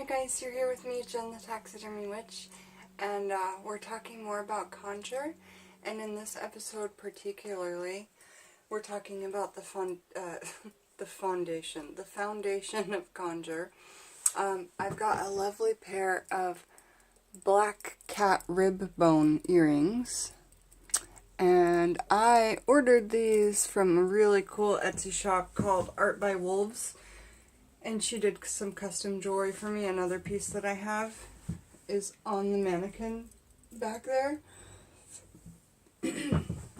Hi guys, you're here with me, Jen the Taxidermy Witch, and we're talking more about Conjure, and in this episode particularly, we're talking about the foundation of Conjure. I've got a lovely pair of black cat rib bone earrings, and I ordered these from a really cool Etsy shop called Art by Wolves. And she did some custom jewelry for me. Another piece that I have is on the mannequin back there.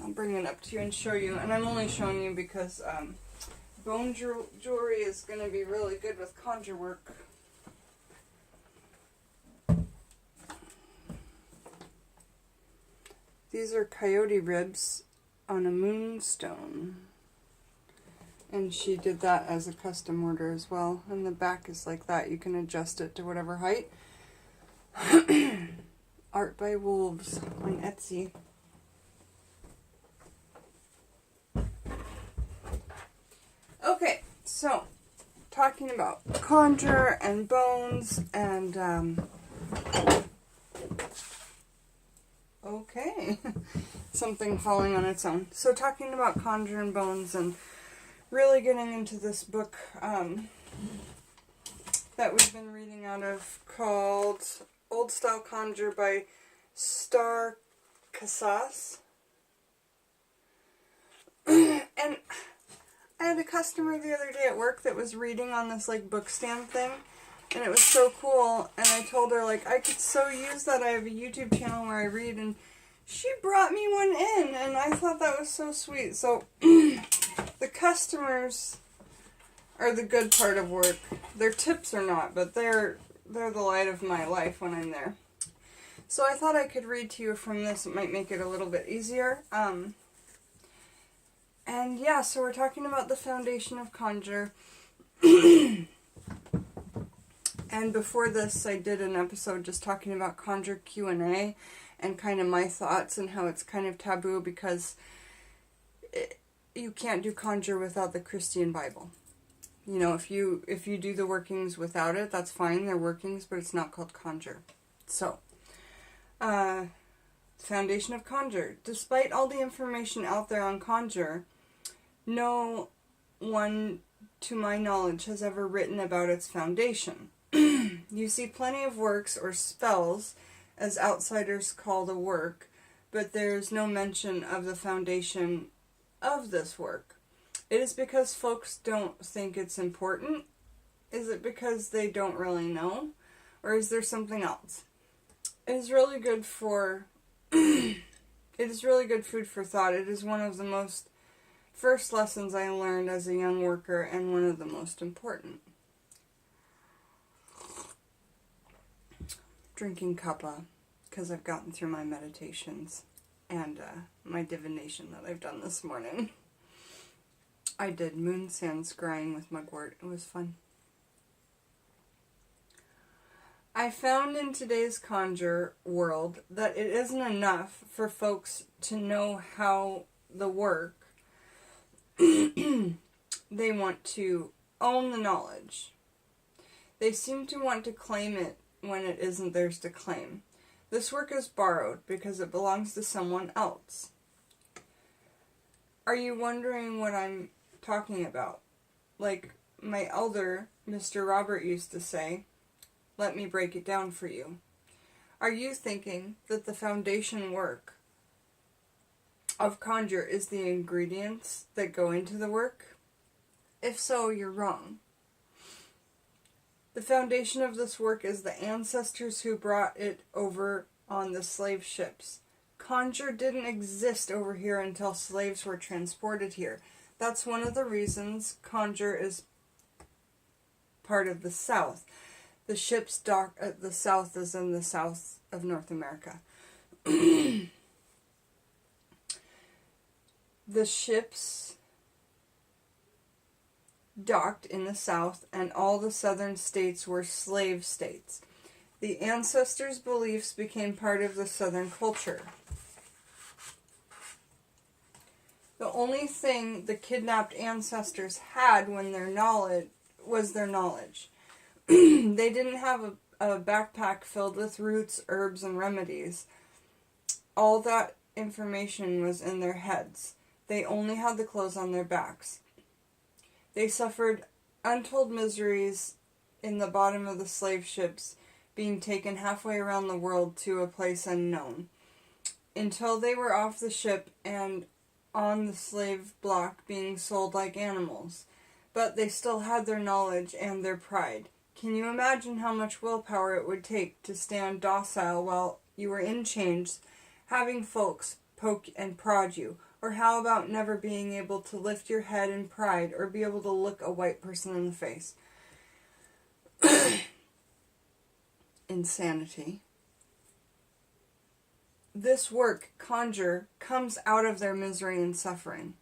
I'll bring it up to you and show you. And I'm only showing you because bone jewelry is going to be really good with conjure work. These are coyote ribs on a moonstone. And she did that as a custom order as well. And the back is like that. You can adjust it to whatever height. Art by Wolves on Etsy. Okay, so talking about conjure and bones and okay. Something falling on its own. So talking about conjure and bones and really getting into this book that we've been reading out of called Old Style Conjure by Star Casas. And I had a customer the other day at work that was reading on this like book stand thing, and it was so cool, and I told her like I could so use that. I have a YouTube channel where I read, and she brought me one in, and I thought that was so sweet. So the customers are the good part of work. Their tips are not, but they're the light of my life when I'm there. So I thought I could read to you from this. It might make it a little bit easier. And yeah, so we're talking about the foundation of Conjure. And before this, I did an episode just talking about Conjure Q&A and kind of my thoughts and how it's kind of taboo because you can't do conjure without the Christian Bible. You know, if you do the workings without it, that's fine. They're workings, but it's not called conjure. So, foundation of Conjure. Despite all the information out there on conjure, no one, to my knowledge, has ever written about its foundation. You see plenty of works or spells, as outsiders call the work, but there's no mention of the foundation of this work. It is because folks don't think it's important? Is it because they don't really know? Or is there something else? It is really good for it is really good food for thought. It is one of the most first lessons I learned as a young worker and one of the most important. Drinking cuppa because I've gotten through my meditations and my divination that I've done this morning. I did moon sand scrying with mugwort. It was fun. I found in today's conjure world that it isn't enough for folks to know how the work. They want to own the knowledge. They seem to want to claim it when it isn't theirs to claim. This work is borrowed because it belongs to someone else. Are you wondering what I'm talking about? Like my elder, Mr. Robert, used to say, let me break it down for you. Are you thinking that the foundation work of conjure is the ingredients that go into the work? If so, you're wrong. The foundation of this work is the ancestors who brought it over on the slave ships. Conjure didn't exist over here until slaves were transported here. That's one of the reasons conjure is part of the South. The ships dock at the South is in the south of North America. The ships docked in the South, and all the southern states were slave states. The ancestors' beliefs became part of the southern culture. The only thing the kidnapped ancestors had when their knowledge was their knowledge. They didn't have a backpack filled with roots, herbs, and remedies. All that information was in their heads. They only had the clothes on their backs. They suffered untold miseries in the bottom of the slave ships, being taken halfway around the world to a place unknown, until they were off the ship and on the slave block being sold like animals. But they still had their knowledge and their pride. Can you imagine how much willpower it would take to stand docile while you were in chains, having folks poke and prod you? Or how about never being able to lift your head in pride or be able to look a white person in the face? Insanity. This work, Conjure, comes out of their misery and suffering.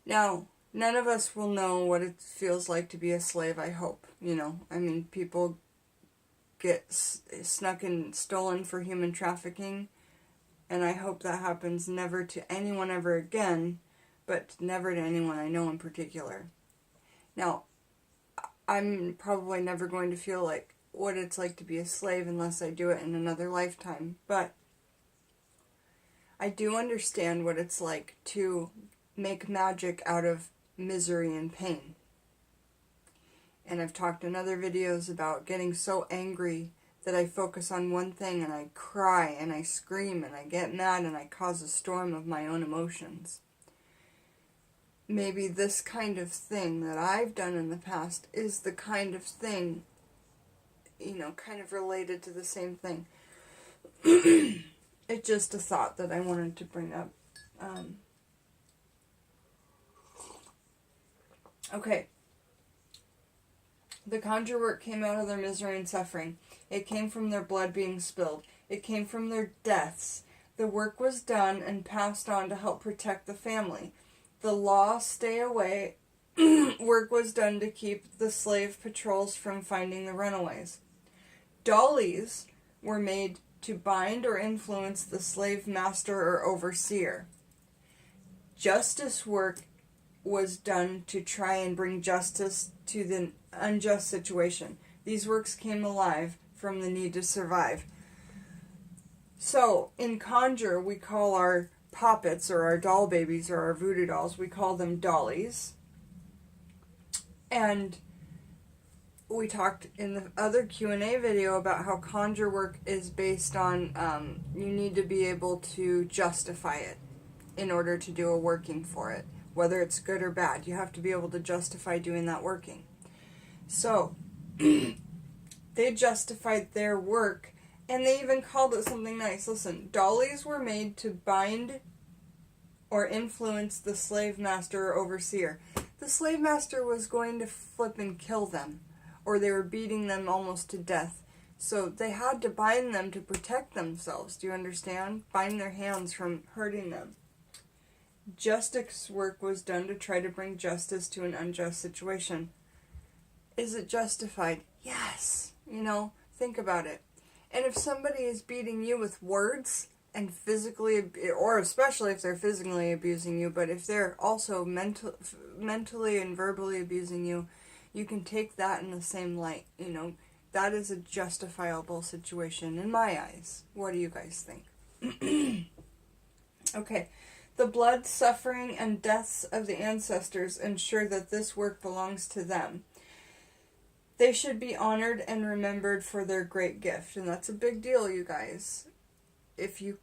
Now, none of us will know what it feels like to be a slave, I hope. People get snuck and stolen for human trafficking, and I hope that happens never to anyone ever again, but never to anyone I know in particular. Now, I'm probably never going to feel like what it's like to be a slave unless I do it in another lifetime, but I do understand what it's like to make magic out of misery and pain. And I've talked in other videos about getting so angry that I focus on one thing and I cry and I scream and I get mad and I cause a storm of my own emotions. Maybe this kind of thing that I've done in the past is the kind of thing, kind of related to the same thing. It's just a thought that I wanted to bring up. Okay. The Conjure work came out of their misery and suffering. It came from their blood being spilled. It came from their deaths. The work was done and passed on to help protect the family. The law stay away work was done to keep the slave patrols from finding the runaways. Dollies were made to bind or influence the slave master or overseer. Justice work was done to try and bring justice to the unjust situation. These works came alive from the need to survive. So, in Conjure, we call our puppets or our doll babies or our voodoo dolls, we call them dollies. And we talked in the other Q&A video about how Conjure work is based on you need to be able to justify it in order to do a working for it. Whether it's good or bad, you have to be able to justify doing that working. So, they justified their work, and they even called it something nice. Listen, dollies were made to bind or influence the slave master or overseer. The slave master was going to flip and kill them, or they were beating them almost to death. So they had to bind them to protect themselves. Do you understand? Bind their hands from hurting them. Justice work was done to try to bring justice to an unjust situation. Is it justified? Yes. Think about it. And if somebody is beating you with words and physically, or especially if they're physically abusing you, but if they're also mentally and verbally abusing you, you can take that in the same light. That is a justifiable situation in my eyes. What do you guys think? Okay. The blood, suffering, and deaths of the ancestors ensure that this work belongs to them. They should be honored and remembered for their great gift, and that's a big deal, you guys. If you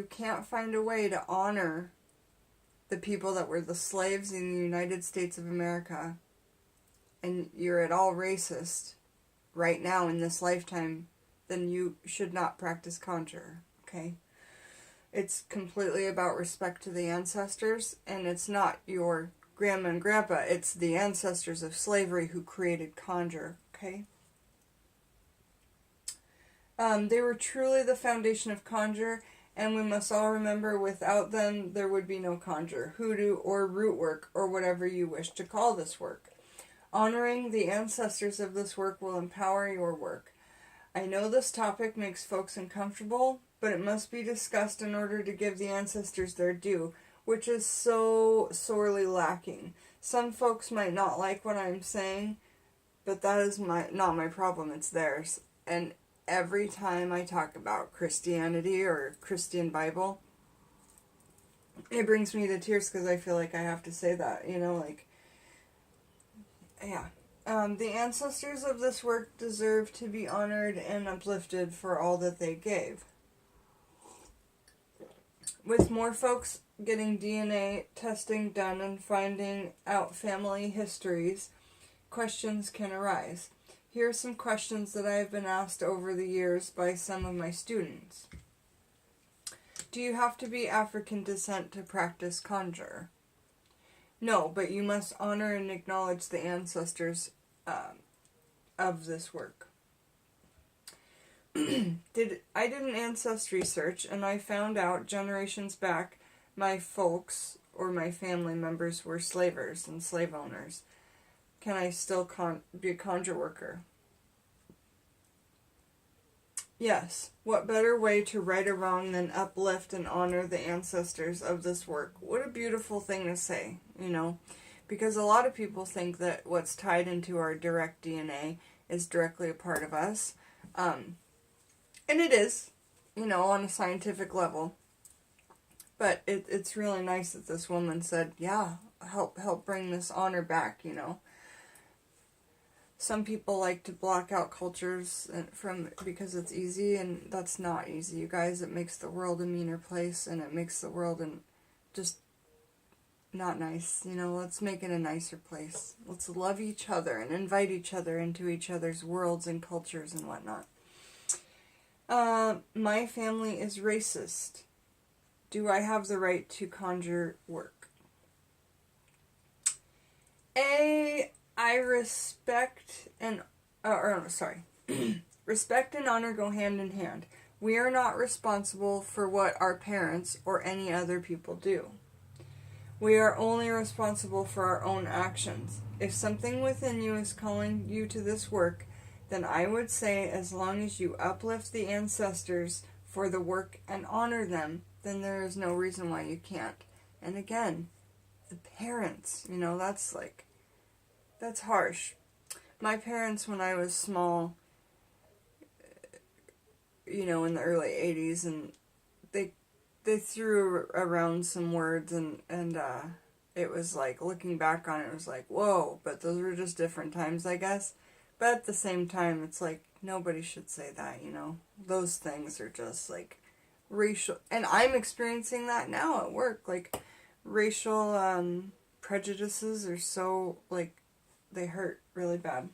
can't find a way to honor the people that were the slaves in the United States of America, and you're at all racist right now in this lifetime, then you should not practice Conjure, okay? It's completely about respect to the ancestors, and it's not your grandma and grandpa, it's the ancestors of slavery who created Conjure, okay? They were truly the foundation of Conjure, and we must all remember without them there would be no Conjure, Hoodoo, or Rootwork, or whatever you wish to call this work. Honoring the ancestors of this work will empower your work. I know this topic makes folks uncomfortable, but it must be discussed in order to give the ancestors their due, which is so sorely lacking. Some folks might not like what I'm saying, but that is not my problem, it's theirs. And every time I talk about Christianity or Christian Bible, it brings me to tears because I feel like I have to say that, yeah. The ancestors of this work deserve to be honored and uplifted for all that they gave. With more folks getting DNA testing done and finding out family histories, questions can arise. Here are some questions that I have been asked over the years by some of my students. Do you have to be African descent to practice Conjure? No, but you must honor and acknowledge the ancestors of this work. I did an ancestry search, and I found out generations back my folks or my family members were slavers and slave owners. Can I still be a conjure worker? Yes. What better way to right a wrong than uplift and honor the ancestors of this work? What a beautiful thing to say, because a lot of people think that what's tied into our direct DNA is directly a part of us. And it is, on a scientific level. But it's really nice that this woman said, yeah, help bring this honor back, Some people like to block out cultures because it's easy, and that's not easy, you guys. It makes the world a meaner place, and it makes the world just not nice. Let's make it a nicer place. Let's love each other and invite each other into each other's worlds and cultures and whatnot. My family is racist. Do I have the right to conjure work? I respect and respect and honor go hand in hand. We are not responsible for what our parents or any other people do. We are only responsible for our own actions. If something within you is calling you to this work, then I would say as long as you uplift the ancestors for the work and honor them, then there is no reason why you can't. And again, the parents, that's harsh. My parents, when I was small, in the early 80s, and they threw around some words, and it was like, looking back on it, it was like, whoa, but those were just different times, I guess. But at the same time, it's like, nobody should say that, Those things are just, racial, and I'm experiencing that now at work, racial, prejudices are so, they hurt really bad.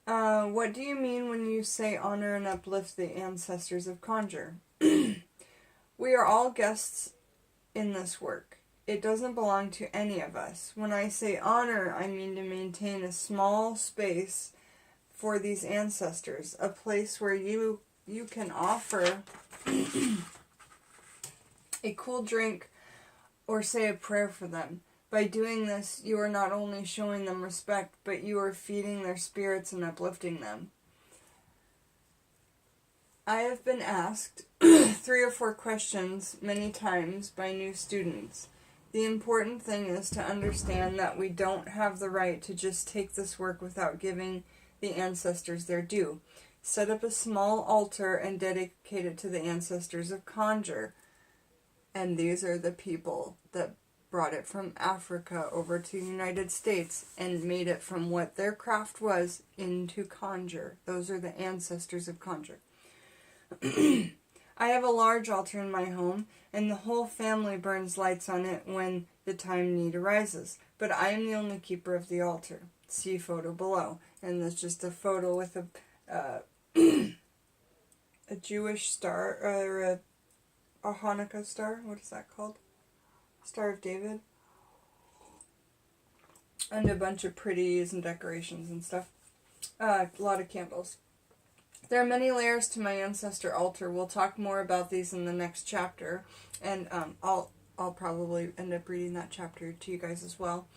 What do you mean when you say honor and uplift the ancestors of Conjure? We are all guests in this work. It doesn't belong to any of us. When I say honor, I mean to maintain a small space for these ancestors, a place where you can offer a cool drink or say a prayer for them. By doing this, you are not only showing them respect, but you are feeding their spirits and uplifting them. I have been asked 3 or 4 questions many times by new students. The important thing is to understand that we don't have the right to just take this work without giving the ancestors their due. Set up a small altar and dedicate it to the ancestors of Conjure. And these are the people that brought it from Africa over to the United States and made it from what their craft was into Conjure. Those are the ancestors of Conjure. I have a large altar in my home, and the whole family burns lights on it when the time need arises. But I am the only keeper of the altar. See photo below. And that's just a photo with a Jewish star, or a Hanukkah star. What is that called? Star of David. And a bunch of pretties and decorations and stuff. A lot of candles. There are many layers to my ancestor altar. We'll talk more about these in the next chapter, and I'll probably end up reading that chapter to you guys as well.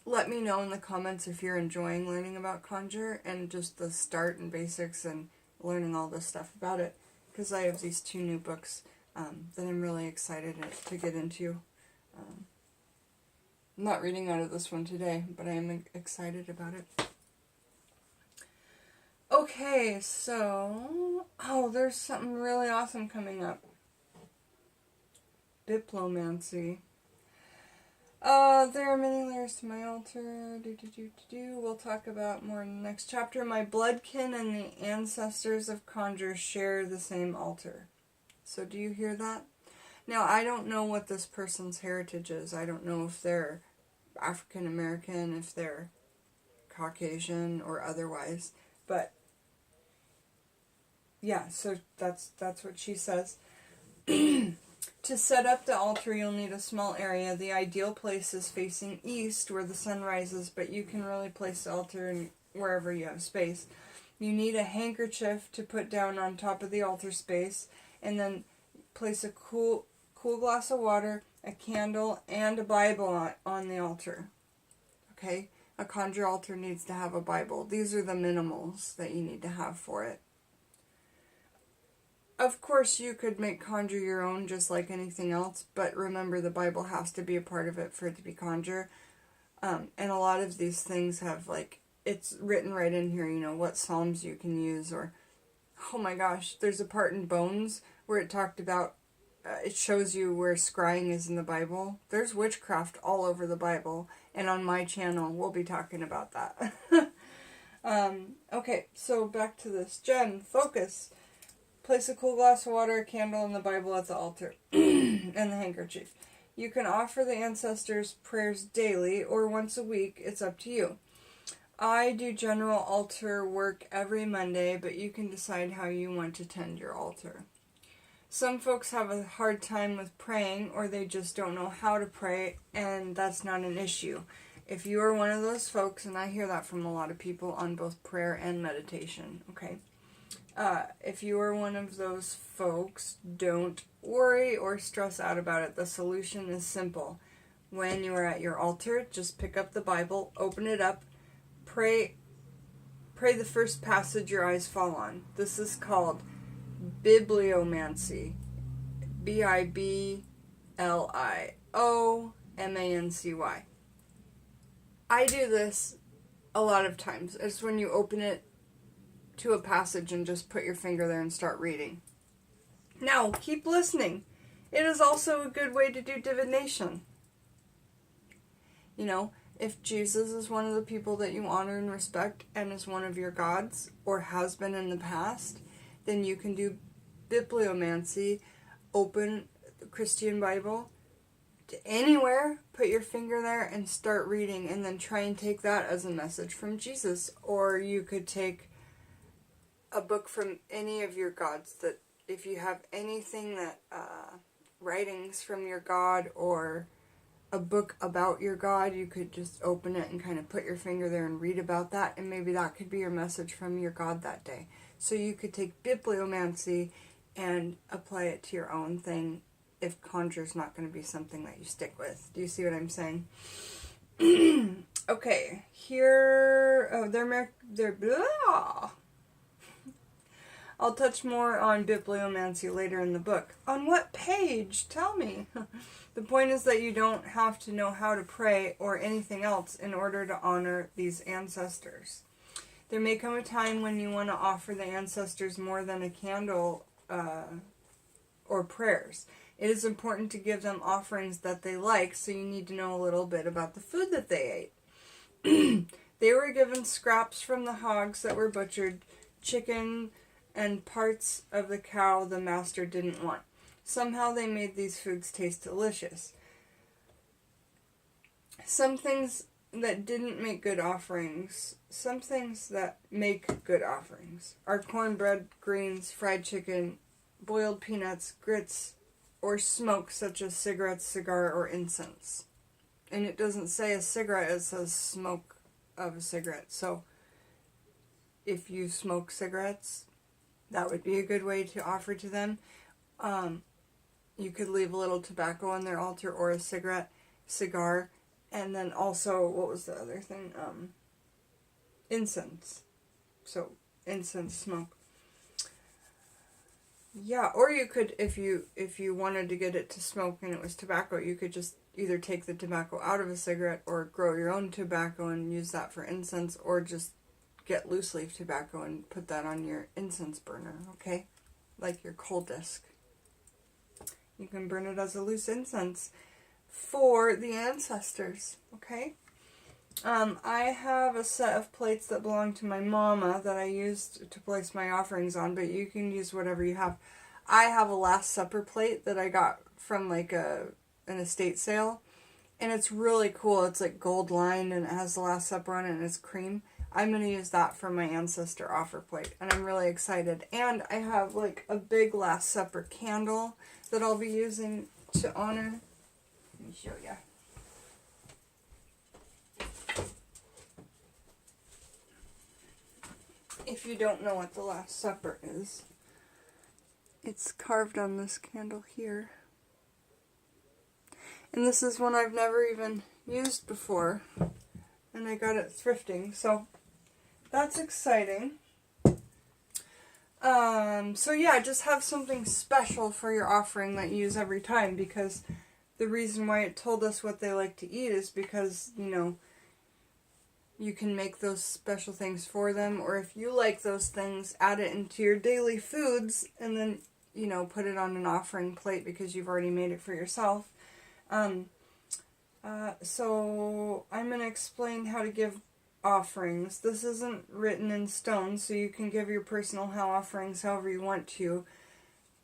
Let me know in the comments if you're enjoying learning about Conjure and just the start and basics and learning all this stuff about it, because I have these 2 new books that I'm really excited to get into. I'm not reading out of this one today, but I am excited about it. Okay, so... Oh, there's something really awesome coming up. Bibliomancy. There are many layers to my altar. We'll talk about more in the next chapter. My bloodkin and the ancestors of Conjure share the same altar. So do you hear that? Now, I don't know what this person's heritage is. I don't know if they're African American, if they're Caucasian or otherwise. But yeah, so that's what she says. To set up the altar, you'll need a small area. The ideal place is facing east where the sun rises, but you can really place the altar in wherever you have space. You need a handkerchief to put down on top of the altar space, and then place a cool glass of water, a candle, and a Bible on the altar. Okay? A Conjure altar needs to have a Bible. These are the minimals that you need to have for it. Of course, you could make Conjure your own just like anything else, but remember the Bible has to be a part of it for it to be Conjure. And a lot of these things have, like, it's written right in here, you know, what Psalms you can use, or, oh my gosh, there's a part in Bones where it talked about, it shows you where scrying is in the Bible. There's witchcraft all over the Bible, and on my channel, we'll be talking about that. Okay, so back to this. Jen, focus. Place a cool glass of water, a candle, and the Bible at the altar, and the handkerchief. You can offer the ancestors' prayers daily or once a week. It's up to you. I do general altar work every Monday, but you can decide how you want to tend your altar. Some folks have a hard time with praying, or they just don't know how to pray, and that's not an issue. If you are one of those folks, and I hear that from a lot of people on both prayer and meditation, okay? If you are one of those folks, don't worry or stress out about it. The solution is simple. When you are at your altar, just pick up the Bible, open it up, pray the first passage your eyes fall on. This is called bibliomancy. Bibliomancy. I do this a lot of times. It's when you open it to a passage and just put your finger there and start reading. Now, keep listening. It is also a good way to do divination. You know, if Jesus is one of the people that you honor and respect and is one of your gods, or has been in the past, then you can do bibliomancy, open the Christian Bible to anywhere, put your finger there and start reading, and then try and take that as a message from Jesus. Or you could take a book from any of your gods, that if you have anything that writings from your god or a book about your god, you could just open it and kind of put your finger there and read about that, and maybe that could be your message from your god that day. So you could take bibliomancy and apply it to your own thing if Conjure's not going to be something that you stick with. Do you see what I'm saying? Okay, here, oh, they're blah. I'll touch more on bibliomancy later in the book. On what page? Tell me. The point is that you don't have to know how to pray or anything else in order to honor these ancestors. There may come a time when you want to offer the ancestors more than a candle or prayers. It is important to give them offerings that they like, so you need to know a little bit about the food that they ate. They were given scraps from the hogs that were butchered, chicken, and parts of the cow the master didn't want. Somehow they made these foods taste delicious. Some things that didn't make good offerings, some things that make good offerings, are cornbread, greens, fried chicken, boiled peanuts, grits, or smoke such as cigarettes, cigar, or incense. And it doesn't say a cigarette, it says smoke of a cigarette. So if you smoke cigarettes, that would be a good way to offer to them. You could leave a little tobacco on their altar, or a cigar, and then also, what was the other thing? Incense. So, incense, smoke. Yeah, or you could, if you wanted to get it to smoke and it was tobacco, you could just either take the tobacco out of a cigarette or grow your own tobacco and use that for incense, or just get loose leaf tobacco and put that on your incense burner, okay? Like your coal disc. You can burn it as a loose incense for the ancestors, okay? I have a set of plates that belong to my mama that I used to place my offerings on, but you can use whatever you have. I have a Last Supper plate that I got from like an estate sale, and it's really cool. It's like gold lined and it has the Last Supper on it and it's cream. I'm going to use that for my ancestor offer plate, and I'm really excited. And I have like a big Last Supper candle that I'll be using to honor. Let me show you. If you don't know what the Last Supper is, it's carved on this candle here. And this is one I've never even used before, and I got it thrifting, so that's exciting. So yeah, just have something special for your offering that you use every time, because the reason why it told us what they like to eat is because, you know, you can make those special things for them, or if you like those things, add it into your daily foods, and then, you know, put it on an offering plate because you've already made it for yourself. So I'm going to explain how to give offerings. This isn't written in stone, so you can give your personal offerings however you want to,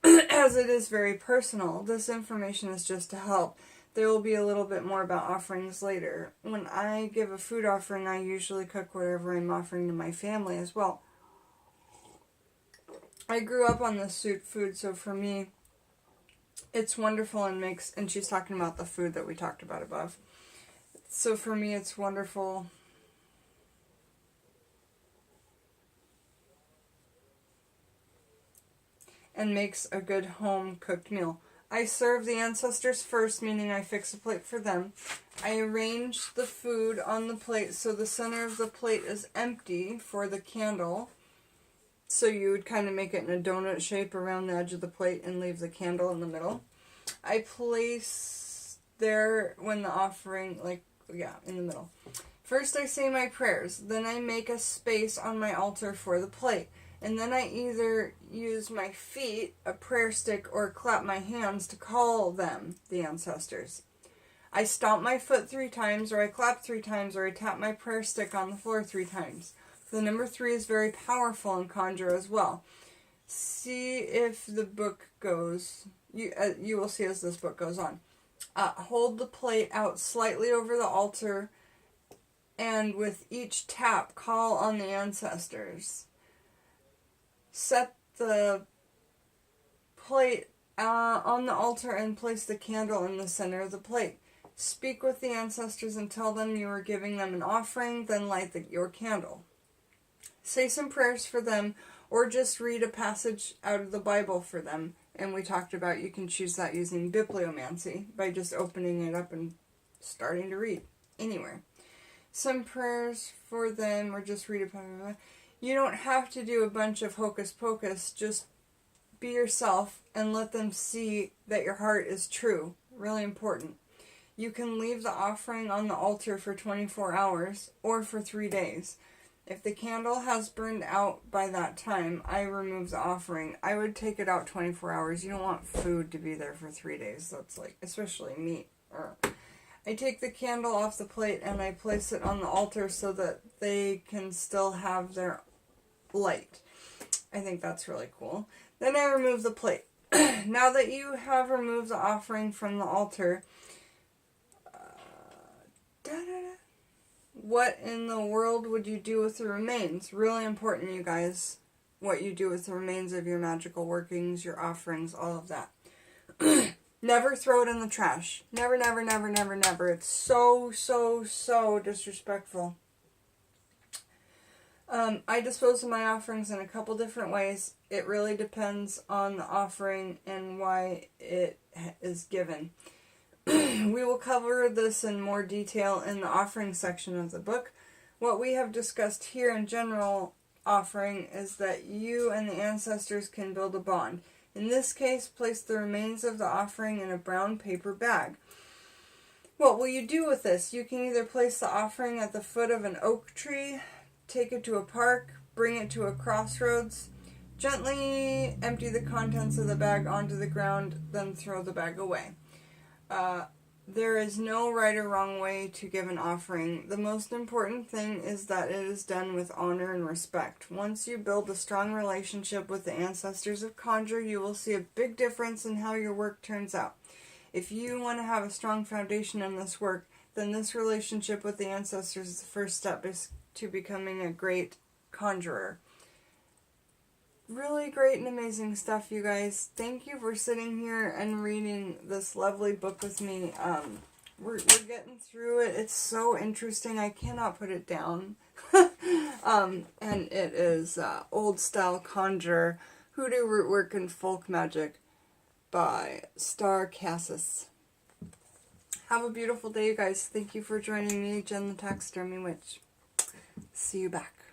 as it is very personal. This information is just to help. There will be a little bit more about offerings later. When I give a food offering, I usually cook whatever I'm offering to my family as well. I grew up on this food, so for me, it's wonderful and she's talking about the food that we talked about above. So for me, it's wonderful. And makes a good home-cooked meal. I serve the ancestors first, meaning I fix a plate for them. I arrange the food on the plate so the center of the plate is empty for the candle. So you would kind of make it in a donut shape around the edge of the plate and leave the candle in the middle. I place there when the offering, in the middle. First I say my prayers, then I make a space on my altar for the plate. And then I either use my feet, a prayer stick, or clap my hands to call them, the ancestors. I stomp my foot 3 times, or I clap 3 times, or I tap my prayer stick on the floor 3 times. The number 3 is very powerful in Conjure as well. See if the book goes. You will see as this book goes on. Hold the plate out slightly over the altar, and with each tap, call on the ancestors. Set the plate on the altar and place the candle in the center of the plate. Speak with the ancestors and tell them you are giving them an offering, then light your candle. Say some prayers for them, or just read a passage out of the Bible for them. And we talked about you can choose that using bibliomancy by just opening it up and starting to read anywhere. Some prayers for them, or just read a passage. You don't have to do a bunch of hocus pocus, just be yourself and let them see that your heart is true. Really important. You can leave the offering on the altar for 24 hours or for 3 days. If the candle has burned out by that time, I remove the offering. I would take it out 24 hours. You don't want food to be there for 3 days. That's especially meat. I take the candle off the plate and I place it on the altar so that they can still have their light. I think that's really cool. Then I remove the plate. Now that you have removed the offering from the altar, what in the world would you do with the remains? Really important, you guys. What you do with the remains of your magical workings, your offerings, all of that. Never throw it in the trash. Never, never, never, never, never. It's so, so, so disrespectful. I dispose of my offerings in a couple different ways. It really depends on the offering and why it is given. We will cover this in more detail in the offering section of the book. What we have discussed here in general offering is that you and the ancestors can build a bond. In this case, place the remains of the offering in a brown paper bag. What will you do with this? You can either place the offering at the foot of an oak tree, take it to a park, bring it to a crossroads, gently empty the contents of the bag onto the ground, then throw the bag away. There is no right or wrong way to give an offering. The most important thing is that it is done with honor and respect. Once you build a strong relationship with the ancestors of Conjure, you will see a big difference in how your work turns out. If you want to have a strong foundation in this work, then this relationship with the ancestors is the first step to becoming a great conjurer. Really great and amazing stuff, you guys. Thank you for sitting here and reading this lovely book with me. We're getting through it. It's so interesting. I cannot put it down. And it is Old Style Conjure, Hoodoo, Rootwork, and Folk Magic by Star Cassis. Have a beautiful day, you guys. Thank you for joining me, Jen the Taxidermy Witch. See you back.